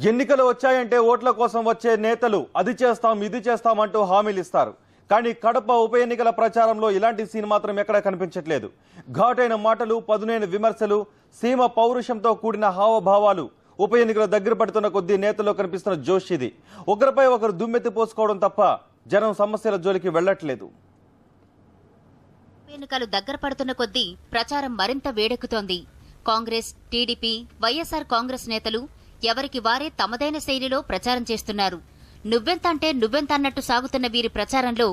ఎన్నికలు వచ్చాయంటే ఓట్ల కోసం వచ్చే నేతలు అది చేస్తాం ఇది చేస్తామంటూ హామీలు ఇస్తారు. కానీ కడప ఉప ఎన్నికల ప్రచారంలో ఇలాంటి సీన్ మాత్రం ఎక్కడా కనిపించట్లేదు. ఘాటైన మాటలు, పదునైన విమర్శలు, సీమ పౌరుషంతో కూడిన హావభావాలు ఉప ఎన్నికల దగ్గర పడుతున్న కొద్దీ నేతల్లో కనిపిస్తున్న జోష్ ఇది. ఒకరిపై ఒకరు దుమ్మెత్తి పోసుకోవడం తప్ప జనం సమస్యల జోలికి వెళ్లట్లేదు. ఎన్నికలు దగ్గర పడుతున్న కొద్దీ ప్రచారం మరింత వేడెక్కుతోంది. కాంగ్రెస్, టీడీపీ, వైఎస్ఆర్ కాంగ్రెస్ నేతలు ఎవరికి వారే తమదైన శైలిలో ప్రచారం చేస్తున్నారు. నువ్వెంత అంటే నువ్వెంత అన్నట్టు సాగుతున్న వీరి ప్రచారంలో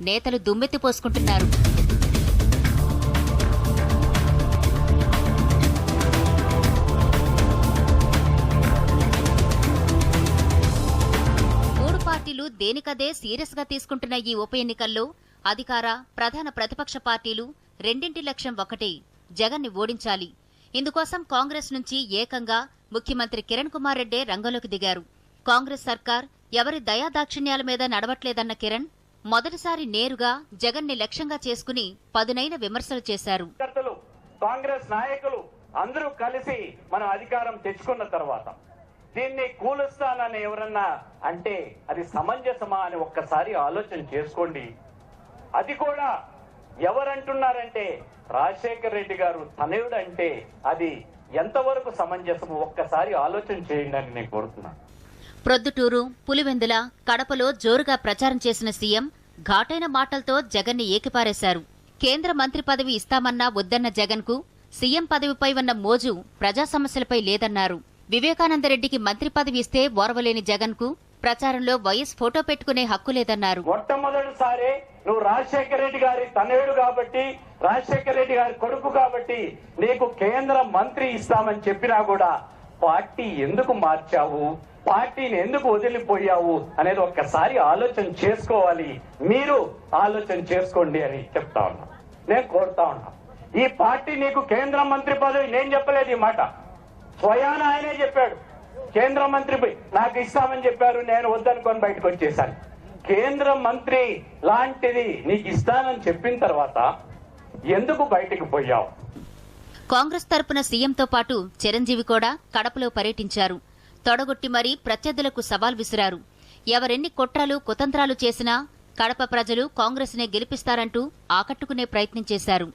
నేతలు దుమ్మెత్తి పోసుకుంటున్నారు. మూడు పార్టీలు దేనికదే సీరియస్ గా తీసుకుంటున్న ఈ ఉప ఎన్నికల్లో అధికార, ప్రధాన ప్రతిపక్ష పార్టీలు రెండింటి లక్ష్యం ఒకటే, జగన్ ని ఓడించాలి. ఇందుకోసం కాంగ్రెస్ నుంచి ఏకంగా ముఖ్యమంత్రి కిరణ్ కుమార్ రెడ్డి రంగంలోకి దిగారు. కాంగ్రెస్ సర్కార్ ఎవరి దయాదాక్షిణ్యాల మీద నడవట్లేదన్న కిరణ్ మొదటిసారి నేరుగా జగన్ ని లక్ష్యంగా చేసుకుని పదునైన విమర్శలు చేశారు. కాంగ్రెస్ నాయకులు అందరూ కలిసి మనం అధికారం తెచ్చుకున్న తర్వాత దీన్ని కూలుస్తానని ఎవరన్నా అంటే అది సమంజసమా అని ఒక్కసారి ఆలోచన చేసుకోండి. అది కూడా ఎవరంటున్నారంటే రాజశేఖర రెడ్డి గారు తనయుడు అంటే అది ఎంతవరకు సమంజసము ఒక్కసారి ఆలోచన చేయండి అని నేను కోరుతున్నాను. ప్రొద్దుటూరు, పులివెందుల, కడపలో జోరుగా ప్రచారం చేసిన సీఎం ఘాటైన మాటలతో జగన్ ని ఏకిపారేశారు. కేంద్ర మంత్రి పదవి ఇస్తామన్నా వద్దన్న జగన్ కు సీఎం పదవిపై ఉన్న మోజు ప్రజా సమస్యలపై లేదన్నారు. వివేకానందరెడ్డికి మంత్రి పదవి ఇస్తే ఓర్వలేని జగన్ కు ప్రచారంలో వైఎస్ ఫోటో పెట్టుకునే హక్కు లేదన్నారు. మొట్టమొదటిసారి నువ్వు రాజశేఖర రెడ్డి గారి తనయుడు కాబట్టి, రాజశేఖర రెడ్డి గారి కొడుకు కాబట్టి నీకు కేంద్ర మంత్రి ఇస్తామని చెప్పినా కూడా పార్టీ ఎందుకు మార్చావు, పార్టీని ఎందుకు వదిలిపోయావు అనేది ఒక్కసారి ఆలోచన చేసుకోవాలి. మీరు ఆలోచన చేసుకోండి అని చెప్తా ఉన్నా, నేను కోరుతా ఉన్నా. ఈ పార్టీ నీకు కేంద్ర మంత్రి పదవి నేను చెప్పలేదు, ఈ మాట స్వయాన ఆయనే చెప్పాడు. కేంద్ర మంత్రి నాకు ఇస్తామని చెప్పారు, నేను వద్దనుకొని బయటకు వచ్చేసాను. కేంద్ర మంత్రి లాంటిది నీకు ఇస్తానని చెప్పిన తర్వాత ఎందుకు బయటకు పోయావు? కాంగ్రెస్ తరపున సీఎంతో పాటు చిరంజీవి కూడా కడపలో పర్యటించారు. తొడగొట్టి మరీ ప్రత్యర్థులకు సవాల్ విసిరారు. ఎవరెన్ని కుట్రలు, కుతంత్రాలు చేసినా కడప ప్రజలు కాంగ్రెస్ నే గెలిపిస్తారంటూ ఆకట్టుకునే ప్రయత్నం చేశారు.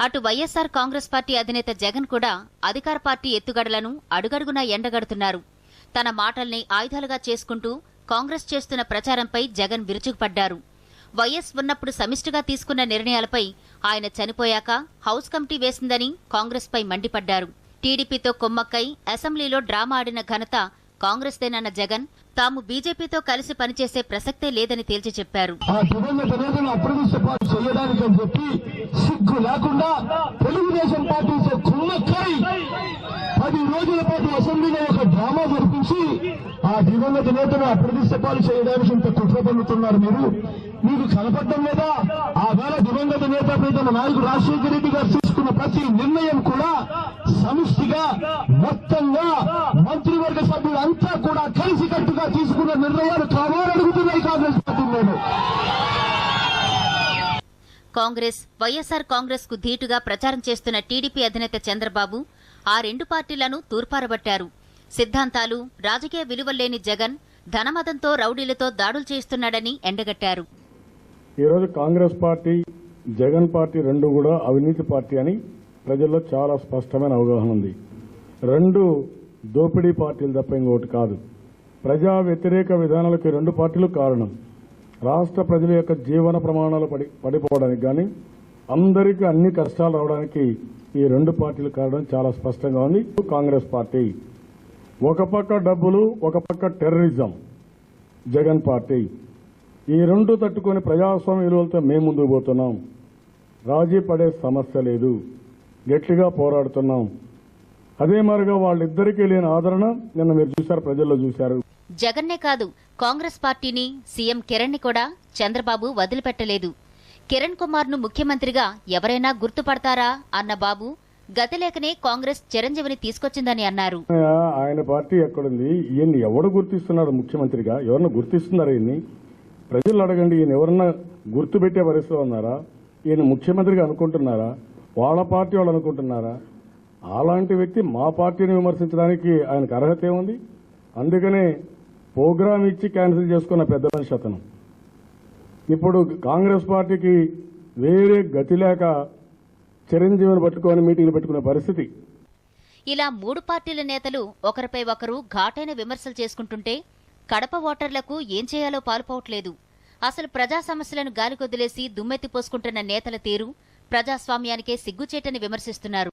అటు వైఎస్ఆర్ కాంగ్రెస్ పార్టీ అధినేత జగన్ కూడా అధికార పార్టీ ఎత్తుగడలను అడుగడుగునా ఎండగడుతున్నారు. తన మాటల్ని ఆయుధాలుగా చేసుకుంటూ కాంగ్రెస్ చేస్తున్న ప్రచారంపై జగన్ విరుచుకుపడ్డారు. వైఎస్ ఉన్నప్పుడు సమిష్టిగా తీసుకున్న నిర్ణయాలపై ఆయన చనిపోయాక హౌస్ కమిటీ వేసిందని కాంగ్రెస్ పై మండిపడ్డారు. టీడీపీతో కొమ్మక్కై అసెంబ్లీలో డ్రామా ఆడిన ఘనత కాంగ్రెస్దేనన్న జగన్ తాము బీజేపీతో కలిసి పనిచేసే ప్రసక్తే లేదని తేల్చి చెప్పారు. సిగ్గు లేకుండా తెలుగుదేశం పార్టీతో కుమ్మక్కై 10 రోజుల పాటు అసెంబ్లీలో ఒక డ్రామా జరిపించి ఆ దివంగత నేతను అప్రతిష్టపాలు చేయడానికి ఇంత కుట్ర పన్నుతున్నారు. మీకు కనపడడం లేదా? ఆ వేళ దివంగత నేత ప్రీతమ నాయకుడు రాజశేఖర రెడ్డి గారు తీసుకున్న ప్రతి నిర్ణయం కూడా సమిష్టిగా మొత్తంగా మంత్రివర్గ సభ్యులంతా కూడా కలిసికట్టుగా తీసుకున్న నిర్ణయాలు కావాలని అడుగుతున్నాయి కాంగ్రెస్ పార్టీలో. కాంగ్రెస్, వైఎస్ఆర్ కాంగ్రెస్ కు ధీటుగా ప్రచారం చేస్తున్న టీడీపీ అధినేత చంద్రబాబు ఆ రెండు పార్టీలను తూర్పారబట్టారు. సిద్ధాంతాలు, రాజకీయ విలువల్లేని జగన్ ధనమదంతో రౌడీలతో దాడులు చేస్తున్నాడని ఎండగట్టారు. ఈరోజు కాంగ్రెస్ పార్టీ, జగన్ పార్టీ రెండు కూడా అవినీతి పార్టీ అని ప్రజల్లో చాలా స్పష్టమైన అవగాహన ఉంది. రెండు దోపిడీ పార్టీలు తప్ప ఇంకోటి కాదు. ప్రజా వ్యతిరేక విధానాలకు రెండు పార్టీలు కారణం. రాష్ట్ర ప్రజల యొక్క జీవన ప్రమాణాలు పడిపోవడానికి కానీ, అందరికీ అన్ని కష్టాలు రావడానికి ఈ రెండు పార్టీలు కారణం చాలా స్పష్టంగా ఉంది. కాంగ్రెస్ పార్టీ ఒక పక్క డబ్బులు, ఒక పక్క టెర్రరిజం. జగన్ పార్టీ ఈ రెండు తట్టుకుని ప్రజాస్వామ్య విలువలతో మేము ముందుకు పోతున్నాం. రాజీ పడే సమస్య లేదు, గట్టిగా పోరాడుతున్నాం. అదే మరిగా వాళ్ళిద్దరికీ లేని ఆదరణ నిన్న మీరు చూశారు, ప్రజల్లో చూశారు. జగన్నే కాదు, కాంగ్రెస్ పార్టీని, సీఎం కిరణ్ ని కూడా చంద్రబాబు వదిలిపెట్టలేదు. కిరణ్ కుమార్ ను ముఖ్యమంత్రిగా ఎవరైనా గుర్తుపడతారా అన్న బాబు గతిలేకనే కాంగ్రెస్ చిరంజీవిని తీసుకొచ్చిందని అన్నారు. ఆయన పార్టీ ఎక్కడుంది? ఈయన్ని ఎవడు గుర్తిస్తున్నాడు ముఖ్యమంత్రిగా? ఎవరిని గుర్తిస్తున్నారు? ఈయన్ని ప్రజలు అడగండి, ఈయన ఎవరన్నా గుర్తుపెట్టే పరిస్థితిలో ఉన్నారా? ఈయన ముఖ్యమంత్రిగా అనుకుంటున్నారా? వాళ్ళ పార్టీ వాళ్ళు అనుకుంటున్నారా? అలాంటి వ్యక్తి మా పార్టీని విమర్శించడానికి ఆయనకు అర్హత ఏముంది? అందుకనే ప్రోగ్రాం ఇచ్చి క్యాన్సిల్ చేసుకున్న పెద్ద మనిషి అతను. ఇప్పుడు కాంగ్రెస్ పార్టీకి వేరే గతి లేక చిరంజీవిని పట్టుకొని మీటింగ్లు పెట్టుకునే పరిస్థితి. ఇలా మూడు పార్టీల నేతలు ఒకరిపై ఒకరు ఘాటైన విమర్శలు చేసుకుంటుంటే కడప ఓటర్లకు ఏం చేయాలో పాలుపోవట్లేదు. అసలు ప్రజా సమస్యలను గాలికొదిలేసి దుమ్మెత్తిపోసుకుంటున్న నేతల తీరు ప్రజాస్వామ్యానికే సిగ్గుచేటని విమర్శిస్తున్నారు.